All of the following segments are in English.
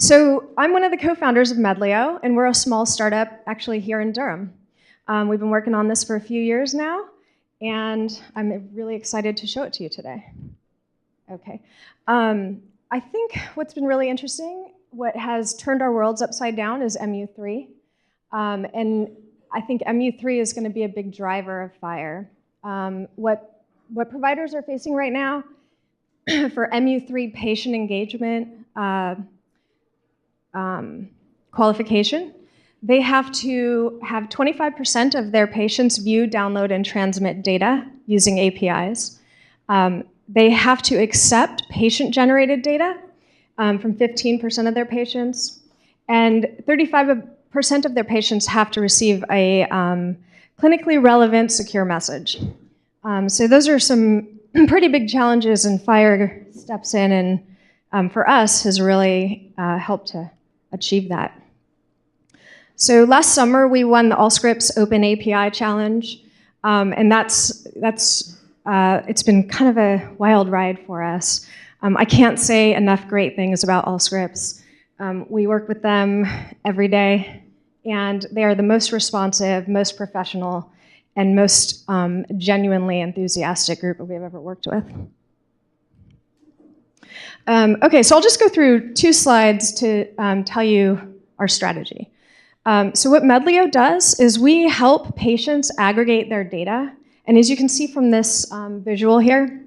So I'm one of the co-founders of Medlio, and we're a small startup actually here in Durham. We've been working on this for a few years now, and I'm really excited to show it to you today. Okay. I think what's been really interesting, what has turned our worlds upside down is MU3. And I think MU3 is going to be a big driver of FHIR. What providers are facing right now for MU3 patient engagement qualification, they have to have 25% of their patients view, download, and transmit data using APIs. They have to accept patient-generated data from 15% of their patients, and 35% of their patients have to receive a clinically relevant, secure message. So those are some pretty big challenges, and FHIR steps in and for us has really helped to achieve that. So last summer we won the Allscripts Open API Challenge, and it's been kind of a wild ride for us. I can't say enough great things about Allscripts. We work with them every day, and they are the most responsive, most professional, and most genuinely enthusiastic group we've ever worked with. Okay, so I'll just go through 2 slides to tell you our strategy. So what Medlio does is we help patients aggregate their data. And as you can see from this visual here,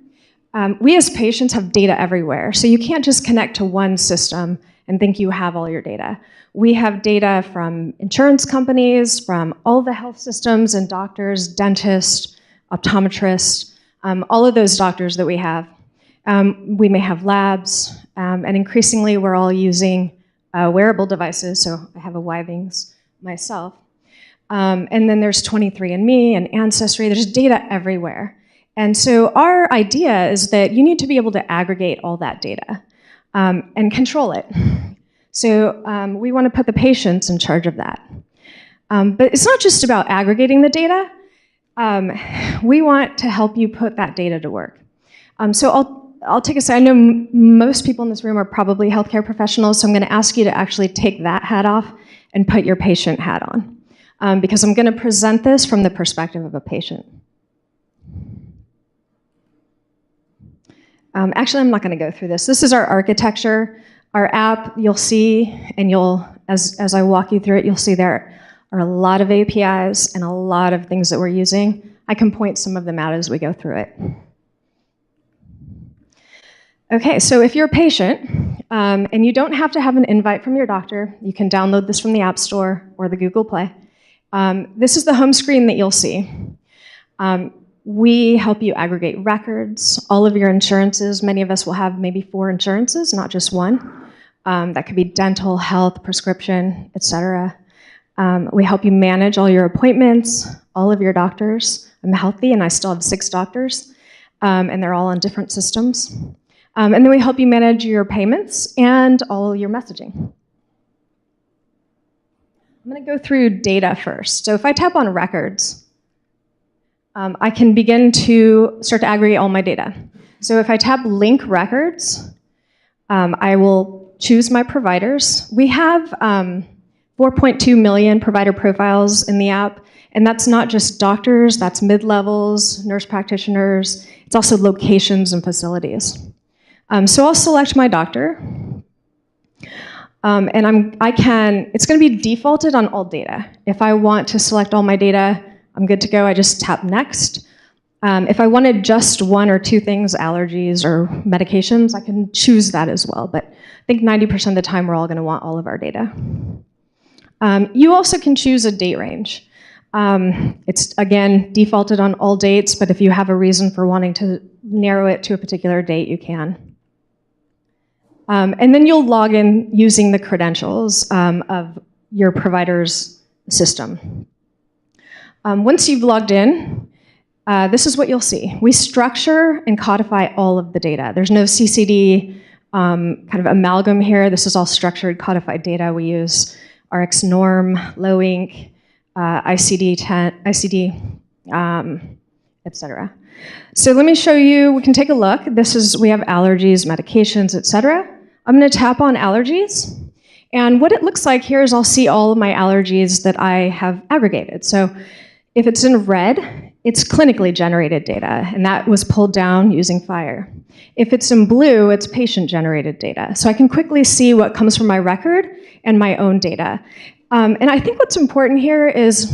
we as patients have data everywhere. So you can't just connect to one system and think you have all your data. We have data from insurance companies, from all the health systems and doctors, dentists, optometrists, all of those doctors that we have. We may have labs, and increasingly we're all using wearable devices, so I have a Withings myself. And then there's 23andMe and Ancestry. There's data everywhere. And so our idea is that you need to be able to aggregate all that data and control it. So we want to put the patients in charge of that. But it's not just about aggregating the data. We want to help you put that data to work. So I'll take a second. I know most people in this room are probably healthcare professionals, so I'm going to ask you to actually take that hat off and put your patient hat on, because I'm going to present this from the perspective of a patient. Actually, I'm not going to go through this. This is our architecture. Our app, you'll see, and as I walk you through it, you'll see there are a lot of APIs and a lot of things that we're using. I can point some of them out as we go through it. Okay, so if you're a patient, and you don't have to have an invite from your doctor, you can download this from the App Store or the Google Play. This is the home screen that you'll see. We help you aggregate records, all of your insurances. Many of us will have maybe 4 insurances, not just one. That could be dental, health, prescription, etc. We help you manage all your appointments, all of your doctors. I'm healthy and I still have 6 doctors, and they're all on different systems. And then we help you manage your payments and all your messaging. I'm going to go through data first. So if I tap on records, I can begin to start to aggregate all my data. So if I tap link records, I will choose my providers. We have 4.2 million provider profiles in the app, and that's not just doctors, that's mid-levels, nurse practitioners, it's also locations and facilities. So I'll select my doctor, and it's going to be defaulted on all data. If I want to select all my data, I'm good to go. I just tap next. If I wanted just 1 or 2 things, allergies or medications, I can choose that as well. But I think 90% of the time we're all going to want all of our data. You also can choose a date range. It's, again, defaulted on all dates, but if you have a reason for wanting to narrow it to a particular date, you can. And then you'll log in using the credentials of your provider's system. Once you've logged in, this is what you'll see. We structure and codify all of the data. There's no CCD kind of amalgam here. This is all structured, codified data. We use RxNorm, LowInc, ICD, etc. So let me show you, we can take a look. We have allergies, medications, etc. I'm going to tap on allergies. And what it looks like here is I'll see all of my allergies that I have aggregated. So if it's in red, it's clinically generated data, and that was pulled down using FHIR. If it's in blue, it's patient-generated data. So I can quickly see what comes from my record and my own data. And I think what's important here is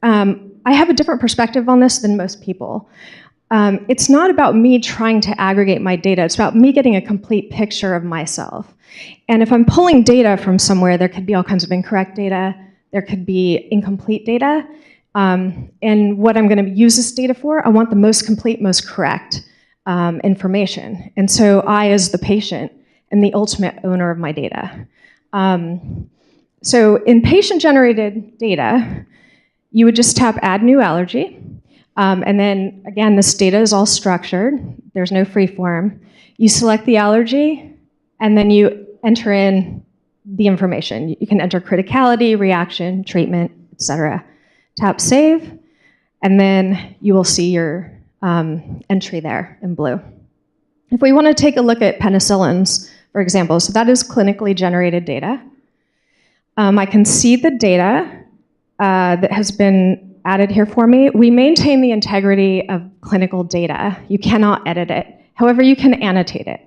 I have a different perspective on this than most people. It's not about me trying to aggregate my data. It's about me getting a complete picture of myself. And if I'm pulling data from somewhere, there could be all kinds of incorrect data. There could be incomplete data. And what I'm going to use this data for, I want the most complete, most correct information. And so I, as the patient, am the ultimate owner of my data. So in patient-generated data, you would just tap Add New Allergy. And then, again, this data is all structured. There's no free form. You select the allergy, and then you enter in the information. You can enter criticality, reaction, treatment, etc. Tap Save, and then you will see your entry there in blue. If we want to take a look at penicillins, for example, so that is clinically generated data. I can see the data that has been added here for me. We maintain the integrity of clinical data. You cannot edit it. However, you can annotate it.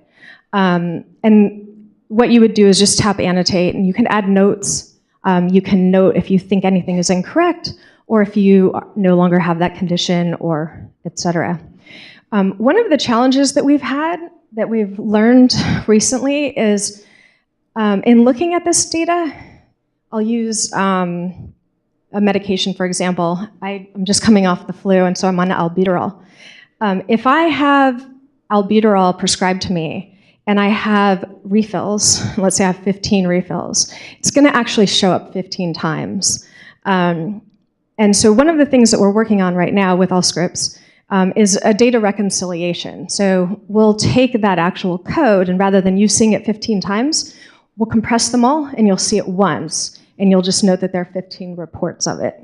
And what you would do is just tap Annotate, and you can add notes. You can note if you think anything is incorrect, or if you no longer have that condition, or et cetera. One of the challenges that we've had, that we've learned recently, is in looking at this data, I'll use a medication, for example. I'm just coming off the flu, and so I'm on albuterol. If I have albuterol prescribed to me, and I have refills, let's say I have 15 refills, it's going to actually show up 15 times. And so one of the things that we're working on right now with Allscripts is a data reconciliation. So we'll take that actual code, and rather than you seeing it 15 times, we'll compress them all, and you'll see it once. And you'll just note that there are 15 reports of it.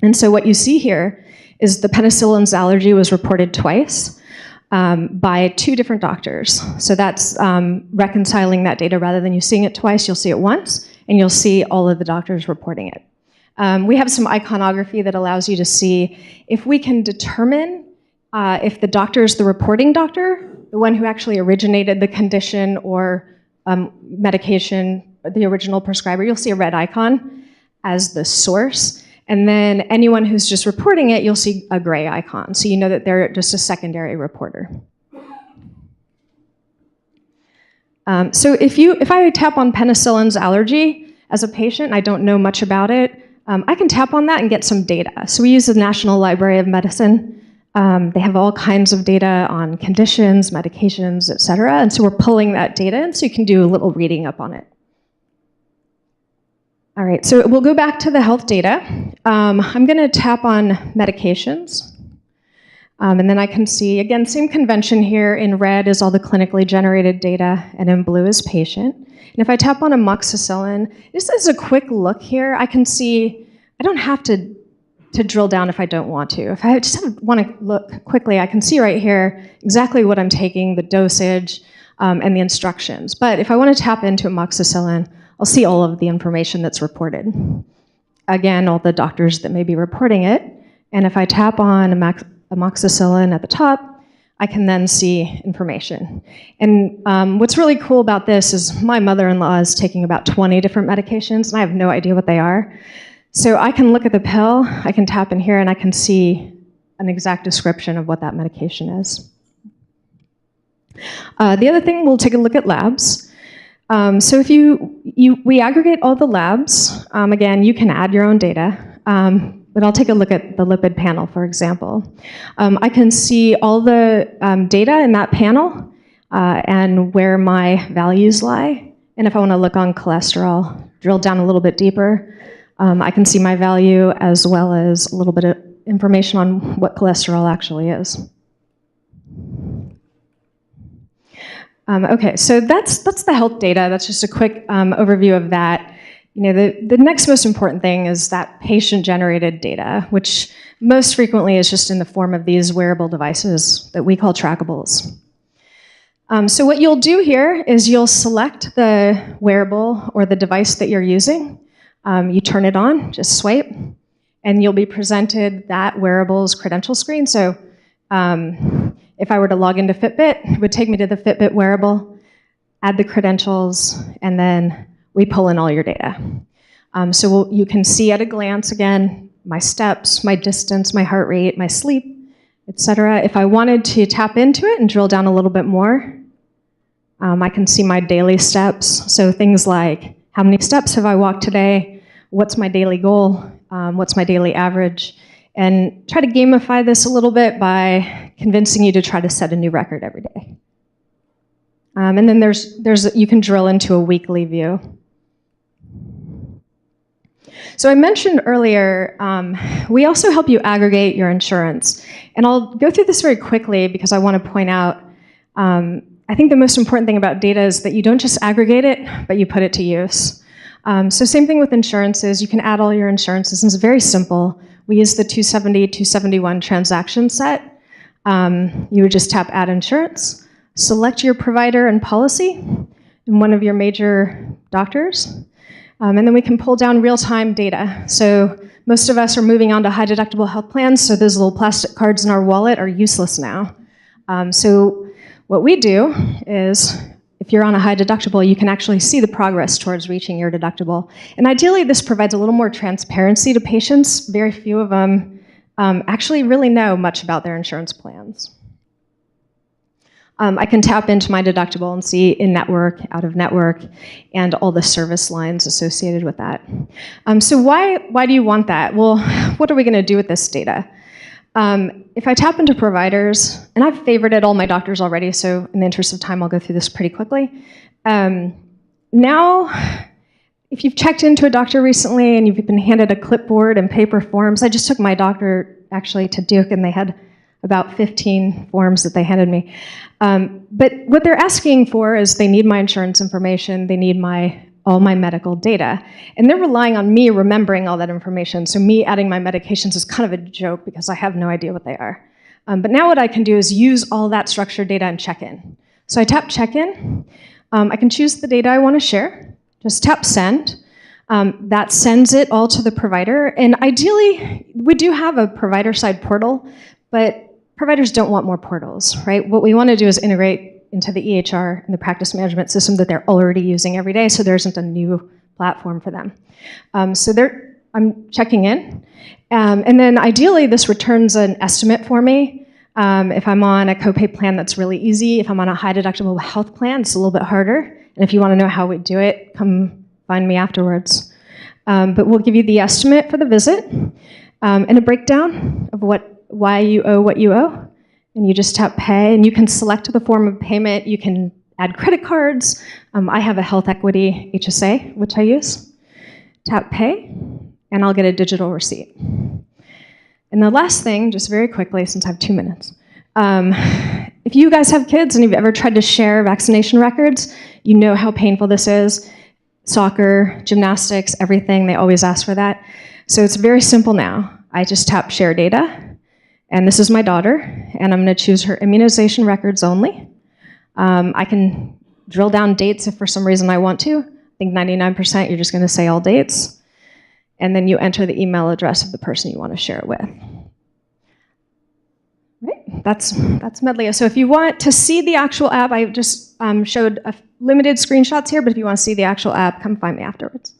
And so what you see here is the penicillin's allergy was reported twice by 2 different doctors. So that's reconciling that data. Rather than you seeing it twice, you'll see it once, and you'll see all of the doctors reporting it. We have some iconography that allows you to see if we can determine if the doctor is the reporting doctor, the one who actually originated the condition or medication, the original prescriber. You'll see a red icon as the source. And then anyone who's just reporting it, you'll see a gray icon. So you know that they're just a secondary reporter. So if I tap on penicillin's allergy as a patient, I don't know much about it, I can tap on that and get some data. So we use the National Library of Medicine. They have all kinds of data on conditions, medications, et cetera. And so we're pulling that data, and so you can do a little reading up on it. All right, so we'll go back to the health data. I'm going to tap on medications. And then I can see, again, same convention here. In red is all the clinically generated data, and in blue is patient. And if I tap on amoxicillin, just as a quick look here, I can see, I don't have to drill down if I don't want to. If I just want to look quickly, I can see right here exactly what I'm taking, the dosage, and the instructions. But if I want to tap into amoxicillin, I'll see all of the information that's reported. Again, all the doctors that may be reporting it. And if I tap on amoxicillin at the top, I can then see information. And what's really cool about this is my mother-in-law is taking about 20 different medications, and I have no idea what they are. So I can look at the pill, I can tap in here, and I can see an exact description of what that medication is. The other thing, we'll take a look at labs. So if we aggregate all the labs, again, you can add your own data, but I'll take a look at the lipid panel, for example. I can see all the data in that panel and where my values lie. And if I want to look on cholesterol, drill down a little bit deeper, I can see my value as well as a little bit of information on what cholesterol actually is. Okay, so that's the health data. That's just a quick overview of that. You know, the next most important thing is that patient-generated data, which most frequently is just in the form of these wearable devices that we call Trackables. So what you'll do here is you'll select the wearable or the device that you're using. You turn it on, just swipe, and you'll be presented that wearable's credential screen. So if I were to log into Fitbit, it would take me to the Fitbit wearable, add the credentials, and then we pull in all your data. So you can see at a glance, again, my steps, my distance, my heart rate, my sleep, etc. If I wanted to tap into it and drill down a little bit more, I can see my daily steps. So things like, how many steps have I walked today? What's my daily goal? What's my daily average? And try to gamify this a little bit by convincing you to try to set a new record every day. And then you can drill into a weekly view. So I mentioned earlier, we also help you aggregate your insurance. And I'll go through this very quickly because I want to point out, I think the most important thing about data is that you don't just aggregate it, but you put it to use. So same thing with insurances. You can add all your insurances, and it's very simple. We use the 270, 271 transaction set. You would just tap Add Insurance, select your provider and policy and one of your major doctors, and then we can pull down real-time data. So most of us are moving on to high deductible health plans, so those little plastic cards in our wallet are useless now. So what we do is, if you're on a high deductible, you can actually see the progress towards reaching your deductible. And ideally, this provides a little more transparency to patients. Very few of them actually really know much about their insurance plans. I can tap into my deductible and see in-network, out-of-network, and all the service lines associated with that. So why do you want that? Well, what are we going to do with this data? If I tap into providers, and I've favorited all my doctors already, so in the interest of time, I'll go through this pretty quickly. Now, if you've checked into a doctor recently and you've been handed a clipboard and paper forms, I just took my doctor actually to Duke, and they had about 15 forms that they handed me. But what they're asking for is they need my insurance information, they need all my medical data. And they're relying on me remembering all that information. So me adding my medications is kind of a joke because I have no idea what they are. But now what I can do is use all that structured data and check in. So I tap check in. I can choose the data I want to share. Just tap send. That sends it all to the provider. And ideally, we do have a provider side portal, but providers don't want more portals, right? What we want to do is integrate into the EHR and the practice management system that they're already using every day, so there isn't a new platform for them. I'm checking in, and then ideally this returns an estimate for me. If I'm on a copay plan, that's really easy. If I'm on a high deductible health plan, it's a little bit harder. And if you want to know how we do it, come find me afterwards. But we'll give you the estimate for the visit and a breakdown of why you owe what you owe. And you just tap pay, and you can select the form of payment. You can add credit cards. I have a health equity HSA, which I use. Tap pay, and I'll get a digital receipt. And the last thing, just very quickly, since I have 2 minutes, if you guys have kids and you've ever tried to share vaccination records, you know how painful this is. Soccer, gymnastics, everything, they always ask for that. So it's very simple now. I just tap share data. And this is my daughter, and I'm going to choose her immunization records only. I can drill down dates if for some reason I want to. I think 99% you're just going to say all dates. And then you enter the email address of the person you want to share it with. Right, that's Medlio. So if you want to see the actual app, I just showed limited screenshots here, but if you want to see the actual app, come find me afterwards.